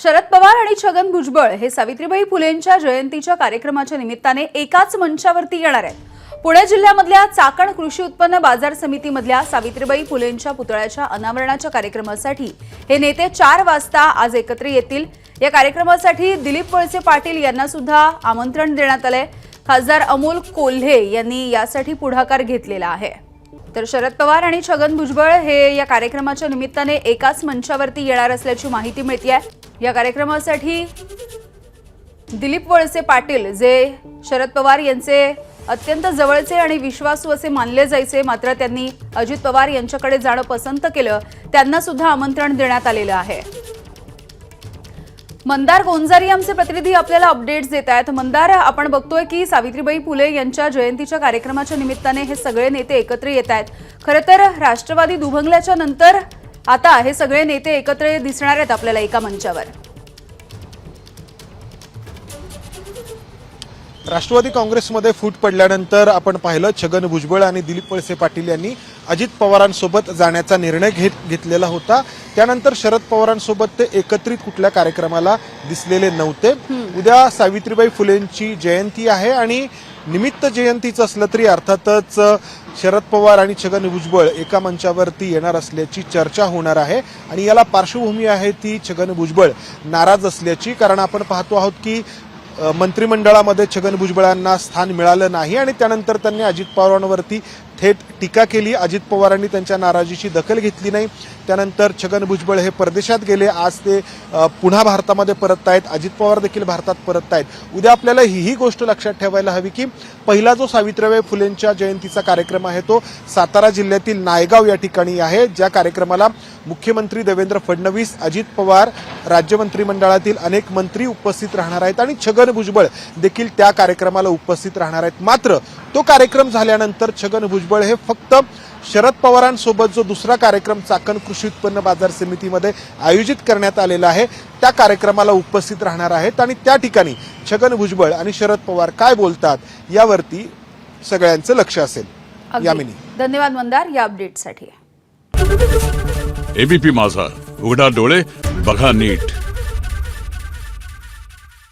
शरद पवार आणि छगन भुजबळ हे सावित्रीबाई फुलेंच्या जयंतीच्या कार्यक्रमाच्या निमित्ताने एकाच मंचावरती येणार आहेत। पुणे जिल्ह्यामधल्या चाकण कृषी उत्पन्न बाजार समितीमधल्या सावित्रीबाई फुलेंच्या पुतळ्याच्या अनावरणाच्या कार्यक्रमासाठी हे नेते 4 वाजता आज एकत्र येतील। या कार्यक्रमासाठी दिलीप वळसे पाटील यांना सुद्धा आमंत्रण देण्यात आले। खासदार अमोल कोल्हे यांनी यासाठी पुढाकार घेतलेला आहे। तर शरद पवार आणि छगन भुजबळ हे या कार्यक्रमाच्या निमित्ताने एकाच मंचावरती येणार असल्याची माहिती मिळते। या कार्यक्रमासाठी दिलीप वळसे पाटील जे शरद पवार यांचे अत्यंत जवळचे आणि विश्वासू असे मानले जायचे, मात्र त्यांनी अजित पवार यांच्याकडे जाणं पसंत केलं, त्यांना सुद्धा आमंत्रण देण्यात आलेलं आहे। मंदार गोंजारी आमचे प्रतिनिधी आपल्याला अपडेट्स देत आहेत। मंदार, आपण बघतोय की सावित्रीबाई फुले यांच्या जयंतीच्या कार्यक्रमाच्या निमित्ताने हे सगळे नेते एकत्र येत आहेत। खरं तर राष्ट्रवादी दुभंगल्याच्या नंतर आता हे सगळे नेते एकत्र दिसणार आहेत आपल्याला एका मंचावर। राष्ट्रवादी काँग्रेसमध्ये फूट पडल्यानंतर आपण पाहिलं छगन भुजबळ आणि दिलीप वळसे पाटील यांनी अजित पवारांसोबत जाण्याचा निर्णय घेतलेला होता। त्यानंतर शरद पवारांसोबत ते एकत्रित कुठल्या कार्यक्रमाला दिसलेले नव्हते। उद्या सावित्रीबाई फुलेंची जयंती आहे आणि निमित्त जयंतीचं असलं तरी अर्थातच शरद पवार आणि छगन भुजबळ एका मंचावरती येणार असल्याची चर्चा होणार आहे आणि याला पार्श्वभूमी आहे ती छगन भुजबळ नाराज असल्याची। कारण आपण पाहतो आहोत की मंत्रिमंडळामध्ये छगन भुजबळांना स्थान मिळालं नाही आणि त्यानंतर त्यांनी अजित पवारांवरती थेट टीका केली। अजित पवारांनी त्यांच्या नाराजीची दखल घेतली नाही। त्यानंतर छगन भुजबळ हे परदेशात गेले, आज ते पुन्हा भारतामध्ये परत आहेत। अजित पवार देखील भारतात परत आहेत। उद्या आपल्याला ही गोष्ट लक्षात ठेवायला हवी की पहिला जो सावित्रीबाई फुलेंच्या जयंतीचा कार्यक्रम आहे तो सातारा जिल्ह्यातील नायगाव या ठिकाणी आहे, ज्या कार्यक्रमाला मुख्यमंत्री देवेंद्र फडणवीस, अजित पवार, राज्य मंत्रिमंडळातील अनेक मंत्री उपस्थित राहणार आहेत आणि छगन भुजबळ देखील त्या कार्यक्रमाला उपस्थित राहणार आहेत। मात्र तो कार्यक्रम झाल्यानंतर छगन भुजबळ हे फक्त शरद पवारांसोबत जो दुसरा कार्यक्रम चाकण कृषी उत्पन्न बाजार समितीमध्ये आयोजित करण्यात आलेला आहे त्या कार्यक्रमाला उपस्थित राहणार आहेत आणि त्या ठिकाणी छगन भुजबळ आणि शरद पवार काय बोलतात यावरती सगळ्यांचं लक्ष असेल। यामिनी, धन्यवाद मंदार या अपडेटसाठी। एबीपी माझा, उघडा डोळे बघा नीट।